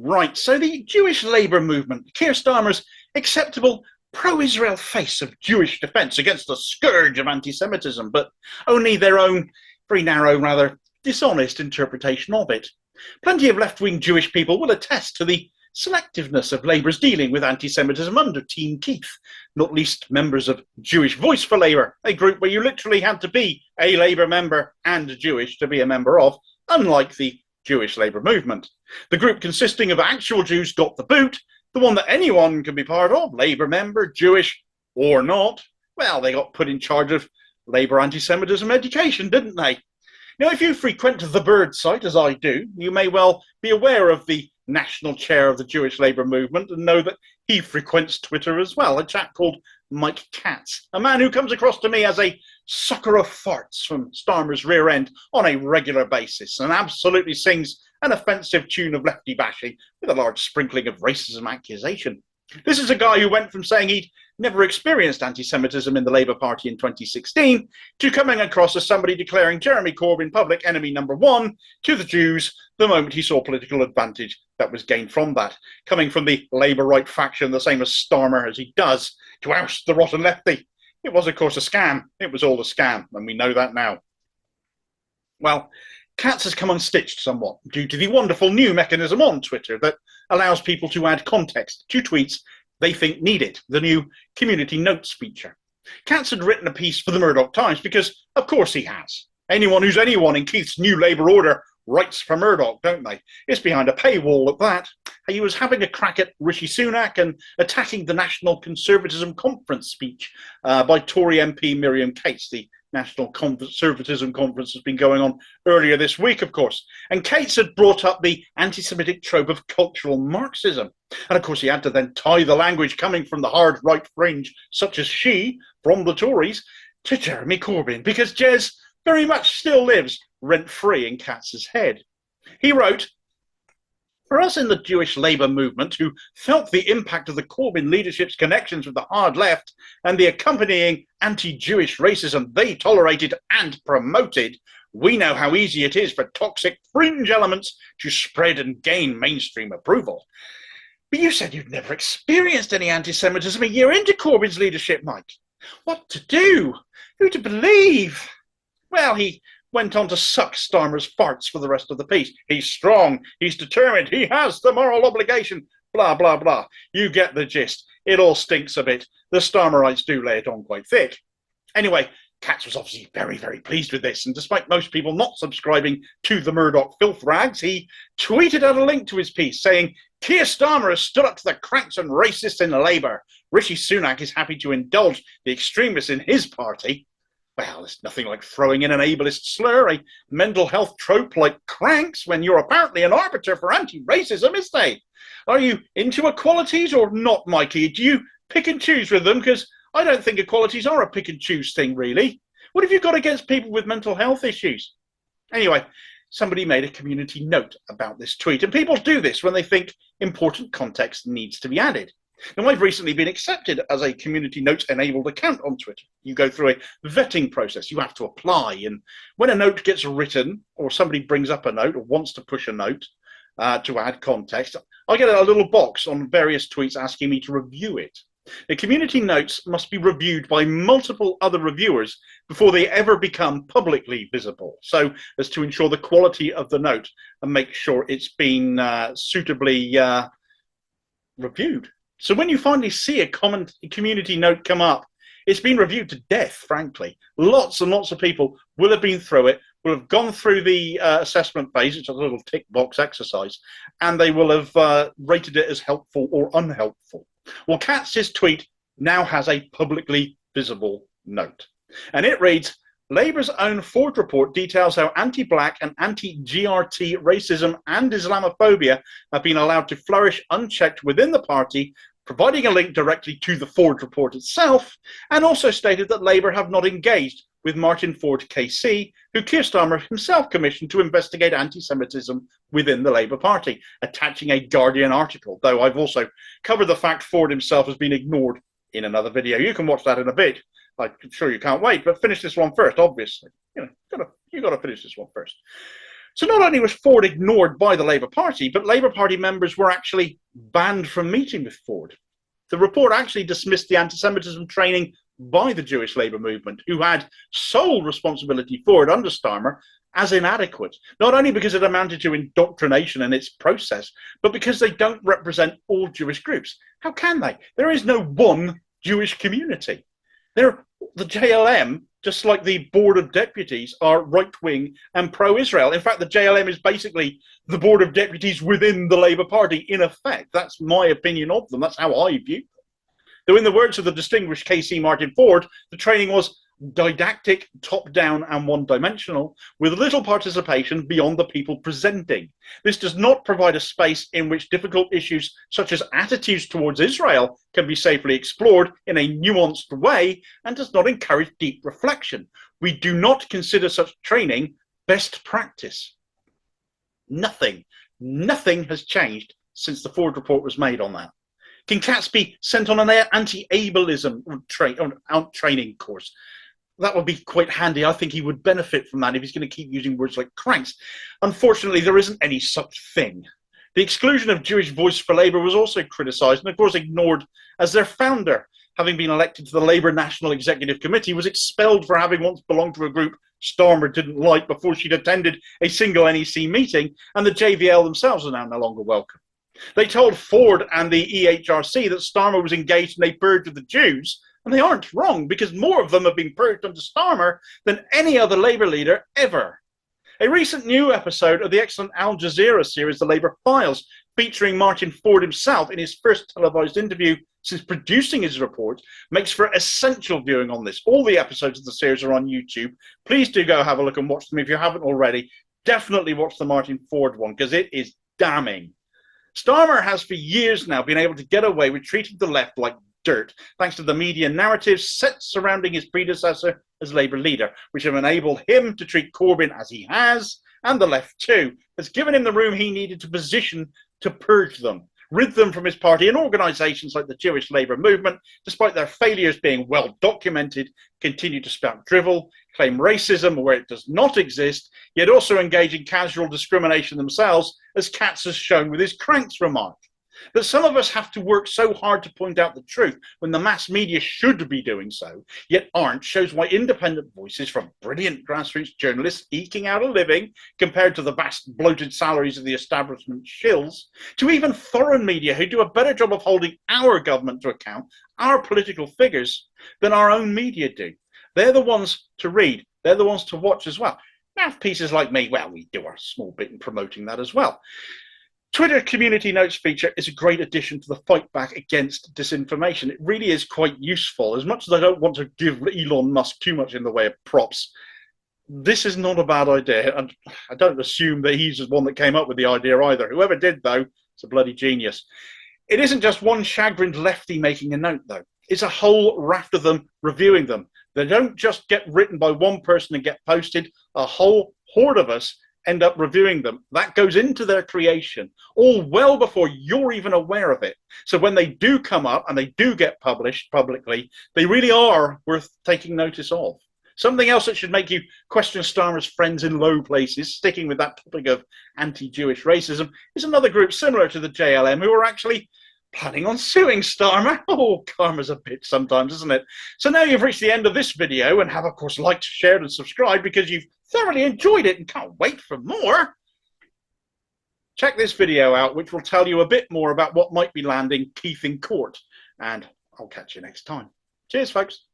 Right, so the Jewish labour movement, Keir Starmer's acceptable pro-Israel face of Jewish defence against the scourge of anti-Semitism, but only their own, very narrow, rather dishonest interpretation of it. Plenty of left-wing Jewish people will attest to the selectiveness of Labour's dealing with anti-Semitism under Team Keith, not least members of Jewish Voice for Labour, a group where you literally had to be a Labour member and Jewish to be a member of, unlike the Jewish Labour movement. The group consisting of actual Jews got the boot, the one that anyone can be part of, Labour member, Jewish or not. Well, they got put in charge of Labour anti-Semitism education, didn't they? Now, if you frequent the Bird site, as I do, you may well be aware of the National Chair of the Jewish Labour movement and know that he frequents Twitter as well, a chap called Mike Katz, a man who comes across to me as a sucker of farts from Starmer's rear end on a regular basis and absolutely sings an offensive tune of lefty bashing with a large sprinkling of racism accusation. This is a guy who went from saying he'd never experienced anti-Semitism in the Labour Party in 2016 to coming across as somebody declaring Jeremy Corbyn public enemy number one to the Jews the moment he saw political advantage that was gained from that, coming from the Labour right faction, the same as Starmer as he does, to oust the rotten lefty. It was, of course, a scam. It was all a scam, and we know that now. Well, Katz has come unstitched somewhat due to the wonderful new mechanism on Twitter that allows people to add context to tweets they think need it, the new community notes feature. Katz had written a piece for the Murdoch Times because, of course, he has. Anyone who's anyone in Keith's new Labour order writes for Murdoch, don't they? It's behind a paywall at that. He was having a crack at Rishi Sunak and attacking the National Conservatism Conference speech by Tory MP Miriam, the National Conservatism Conference has been going on earlier this week, of course. And Katz had brought up the anti-Semitic trope of cultural Marxism. And of course, he had to then tie the language coming from the hard right fringe, such as she, from the Tories, to Jeremy Corbyn, because Jez very much still lives rent-free in Katz's head. He wrote, "For us in the Jewish Labour movement, who felt the impact of the Corbyn leadership's connections with the hard left and the accompanying anti-Jewish racism they tolerated and promoted, we know how easy it is for toxic fringe elements to spread and gain mainstream approval." But you said you'd never experienced any anti-Semitism a year into Corbyn's leadership, Mike. What to do? Who to believe? Well, he went on to suck Starmer's farts for the rest of the piece. He's strong, he's determined, he has the moral obligation, blah, blah, blah. You get the gist. It all stinks a bit. The Starmerites do lay it on quite thick. Anyway, Katz was obviously very, very pleased with this, and despite most people not subscribing to the Murdoch filth rags, he tweeted out a link to his piece saying, "Keir Starmer has stood up to the cranks and racists in Labour. Rishi Sunak is happy to indulge the extremists in his party." Well, it's nothing like throwing in an ableist slur, a mental health trope like cranks, when you're apparently an arbiter for anti-racism, is they? Are you into equalities or not, Mikey? Do you pick and choose with them? Because I don't think equalities are a pick and choose thing, really. What have you got against people with mental health issues? Anyway, somebody made a community note about this tweet, and people do this when they think important context needs to be added. Now, I've recently been accepted as a community notes-enabled account on Twitter. You go through a vetting process. You have to apply. And when a note gets written or somebody brings up a note or wants to push a note to add context, I get a little box on various tweets asking me to review it. The community notes must be reviewed by multiple other reviewers before they ever become publicly visible, so as to ensure the quality of the note and make sure it's been suitably reviewed. So when you finally see a community note come up, it's been reviewed to death, frankly. Lots and lots of people will have been through it, will have gone through the assessment phase, which is a little tick box exercise, and they will have rated it as helpful or unhelpful. Well, Katz's tweet now has a publicly visible note, and it reads, "Labour's own Ford report details how anti-black and anti-GRT racism and Islamophobia have been allowed to flourish unchecked within the party, providing a link directly to the Ford report itself, and also stated that Labour have not engaged with Martin Ford KC, who Keir Starmer himself commissioned to investigate anti-Semitism within the Labour Party," attaching a Guardian article, though I've also covered the fact Ford himself has been ignored in another video. You can watch that in a bit. I'm sure you can't wait, but finish this one first, obviously. You got to finish this one first. So not only was Ford ignored by the Labour Party, but Labour Party members were actually banned from meeting with Ford. The report actually dismissed the anti-Semitism training by the Jewish labour movement, who had sole responsibility for it under Starmer, as inadequate, not only because it amounted to indoctrination in its process, but because they don't represent all Jewish groups. How can they? There is no one Jewish community. The JLM, just like the Board of Deputies, are right-wing and pro-Israel. In fact, the JLM is basically the Board of Deputies within the Labour Party, in effect. That's my opinion of them. That's how I view them. Though in the words of the distinguished KC Martin Ford, the training was didactic, top-down and one-dimensional, with little participation beyond the people presenting. This does not provide a space in which difficult issues such as attitudes towards Israel can be safely explored in a nuanced way, and does not encourage deep reflection. We do not consider such training best practice. Nothing has changed since the Ford report was made on that. Can Katz be sent on an anti-ableism training course? That would be quite handy. I think he would benefit from that if he's going to keep using words like cranks. Unfortunately, there isn't any such thing. The exclusion of Jewish Voice for Labour was also criticised and, of course, ignored, as their founder, having been elected to the Labour National Executive Committee, was expelled for having once belonged to a group Starmer didn't like before she'd attended a single NEC meeting, and the JVL themselves are now no longer welcome. They told Ford and the EHRC that Starmer was engaged in a purge of the Jews, and they aren't wrong, because more of them have been purged under Starmer than any other Labour leader ever. A recent new episode of the excellent Al Jazeera series, The Labour Files, featuring Martin Ford himself in his first televised interview since producing his report, makes for essential viewing on this. All the episodes of the series are on YouTube. Please do go have a look and watch them if you haven't already. Definitely watch the Martin Ford one, because it is damning. Starmer has for years now been able to get away with treating the left like dirt, thanks to the media narratives set surrounding his predecessor as Labour leader, which have enabled him to treat Corbyn as he has, and the left too, has given him the room he needed to position to purge them, rid them from his party, and organisations like the Jewish Labour movement, despite their failures being well documented, continue to spout drivel, claim racism where it does not exist, yet also engage in casual discrimination themselves, as Katz has shown with his cranks remark. That some of us have to work so hard to point out the truth when the mass media should be doing so, yet aren't, shows why independent voices from brilliant grassroots journalists eking out a living compared to the vast bloated salaries of the establishment shills, to even foreign media who do a better job of holding our government to account, our political figures, than our own media do. They're the ones to read. They're the ones to watch as well. Mouthpieces like me, well, we do our small bit in promoting that as well. Twitter community notes feature is a great addition to the fight back against disinformation. It really is quite useful. As much as I don't want to give Elon Musk too much in the way of props, this is not a bad idea. And I don't assume that he's the one that came up with the idea either. Whoever did, though, is a bloody genius. It isn't just one chagrined lefty making a note, though. It's a whole raft of them reviewing them. They don't just get written by one person and get posted. A whole horde of us end up reviewing them. That goes into their creation, all well before you're even aware of it. So when they do come up and they do get published publicly, they really are worth taking notice of. Something else that should make you question Starmer's friends in low places, sticking with that topic of anti-Jewish racism, is another group similar to the JLM who are actually planning on suing Starmer. Oh, karma's a bitch sometimes, isn't it? So now you've reached the end of this video and have, of course, liked, shared and subscribed because you've thoroughly enjoyed it and can't wait for more. Check this video out, which will tell you a bit more about what might be landing Keith in court. And I'll catch you next time. Cheers, folks.